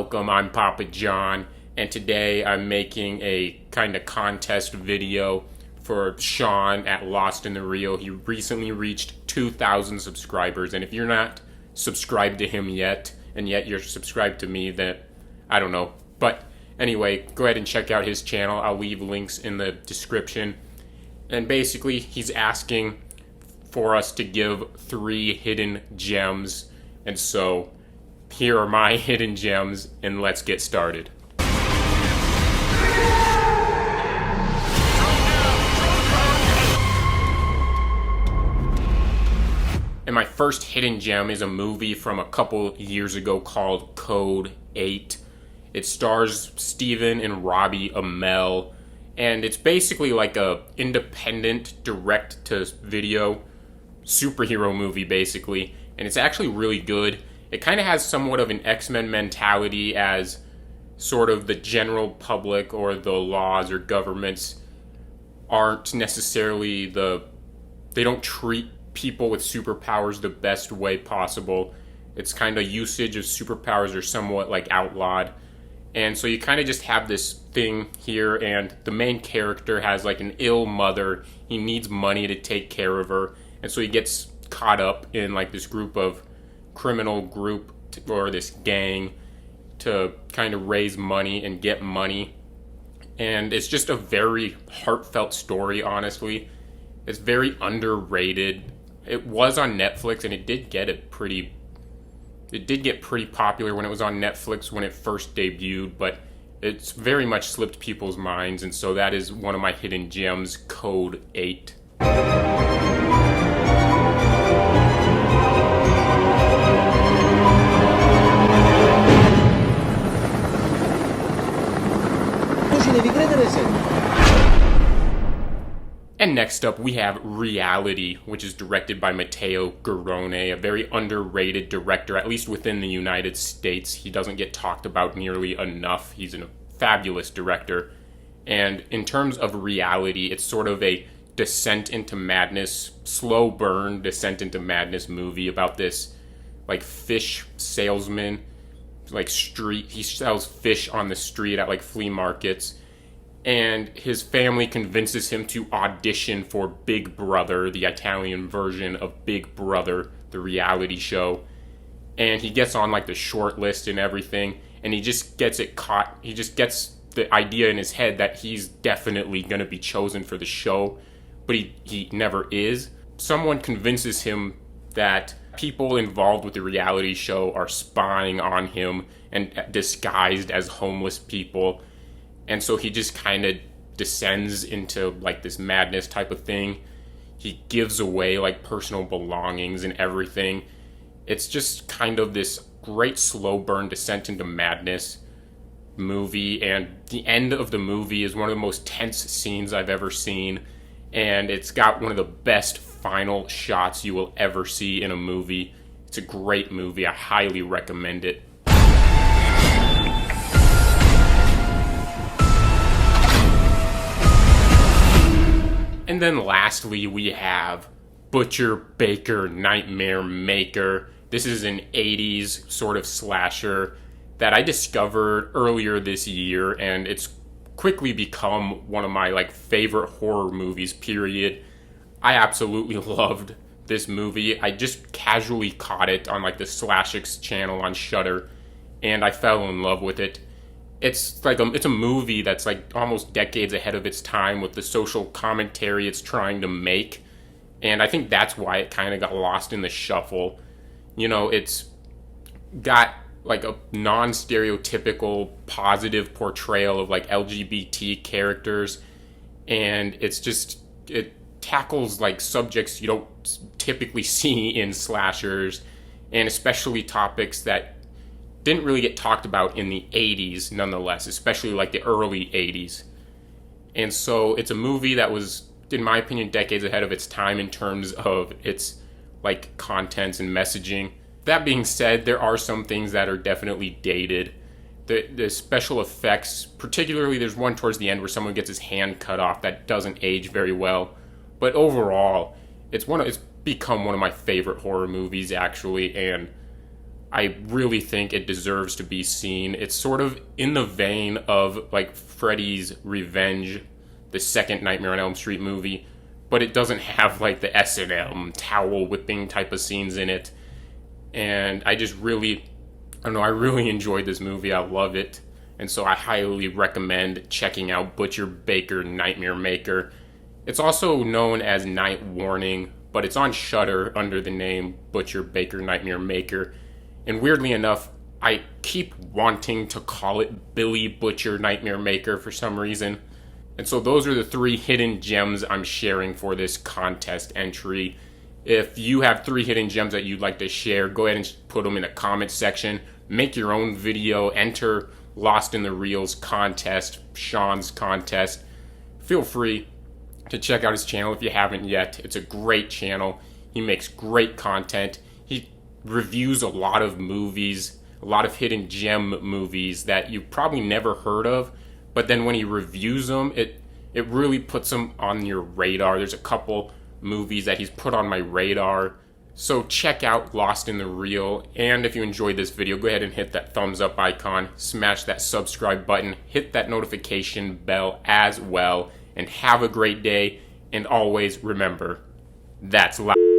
Welcome, I'm Papa John, and today I'm making a kind of contest video for Shawn at Lost in the Reel. He recently reached 2,000 subscribers, and if you're not subscribed to him yet, and yet you're subscribed to me, then I don't know. But anyway, go ahead and check out his channel. I'll leave links in the description. And basically, he's asking for us to give 3 hidden gems, and so here are my hidden gems, and let's get started. And my first hidden gem is a movie from a couple years ago called Code 8. It stars Stephen and Robbie Amell, and it's basically like a independent direct-to-video superhero movie, basically, and it's actually really good. It kind of has somewhat of an X-Men mentality, as sort of the general public or the laws or governments aren't necessarily they don't treat people with superpowers the best way possible. It's kind of usage of superpowers are somewhat like outlawed. And so you kind of just have this thing here, and the main character has like an ill mother. He needs money to take care of her, and so he gets caught up in like this criminal group or this gang to kind of raise money and get money. And it's just a very heartfelt story, honestly. It's very underrated. It was on Netflix, and it did get pretty popular when it was on Netflix when it first debuted, but it's very much slipped people's minds, and so that is one of my hidden gems, Code 8. And next up, we have Reality, which is directed by Matteo Garrone, a very underrated director, at least within the United States. He doesn't get talked about nearly enough. He's a fabulous director. And in terms of Reality, it's sort of a descent into madness, slow burn descent into madness movie about this like fish salesman, he sells fish on the street at like flea markets. And his family convinces him to audition for Big Brother, the Italian version of Big Brother, the reality show. And he gets on like the short list and everything, and he just gets it caught. He just gets the idea in his head that he's definitely going to be chosen for the show, but he never is. Someone convinces him that people involved with the reality show are spying on him and disguised as homeless people. And so he just kind of descends into like this madness type of thing. He gives away like personal belongings and everything. It's just kind of this great slow burn descent into madness movie. And the end of the movie is one of the most tense scenes I've ever seen. And it's got one of the best final shots you will ever see in a movie. It's a great movie. I highly recommend it. And then lastly, we have Butcher, Baker, Nightmare Maker. This is an 80s sort of slasher that I discovered earlier this year, and it's quickly become one of my like favorite horror movies, period. I absolutely loved this movie. I just casually caught it on like the Slashix channel on Shudder, and I fell in love with it. It's a movie that's like almost decades ahead of its time with the social commentary it's trying to make, and I think that's why it kind of got lost in the shuffle. You know, it's got like a non-stereotypical positive portrayal of like LGBT characters, and it tackles like subjects you don't typically see in slashers, and especially topics that didn't really get talked about in the 80s nonetheless, especially like the early 80s. And so it's a movie that was, in my opinion, decades ahead of its time in terms of its like contents and messaging. That being said, there are some things that are definitely dated. The special effects, particularly there's one towards the end where someone gets his hand cut off that doesn't age very well. But overall, it's become one of my favorite horror movies, actually, and I really think it deserves to be seen. It's sort of in the vein of like Freddy's Revenge, the second Nightmare on Elm Street movie, but it doesn't have like the S&M towel whipping type of scenes in it. And I don't know, I really enjoyed this movie. I love it. And so I highly recommend checking out Butcher Baker Nightmare Maker. It's also known as Night Warning, but it's on Shudder under the name Butcher Baker Nightmare Maker. And weirdly enough, I keep wanting to call it Billy Butcher Nightmare Maker for some reason. And so those are the 3 hidden gems I'm sharing for this contest entry. If you have 3 hidden gems that you'd like to share, go ahead and put them in the comments section. Make your own video, enter Lost in the Reels contest, Shawn's contest. Feel free to check out his channel if you haven't yet. It's a great channel. He makes great content. He reviews a lot of movies, a lot of hidden gem movies that you probably never heard of, but then when he reviews them, it really puts them on your radar. There's a couple movies that he's put on my radar. So check out Lost in the Reel, and if you enjoyed this video, go ahead and hit that thumbs up icon, smash that subscribe button, hit that notification bell as well, and have a great day, and always remember, that's life.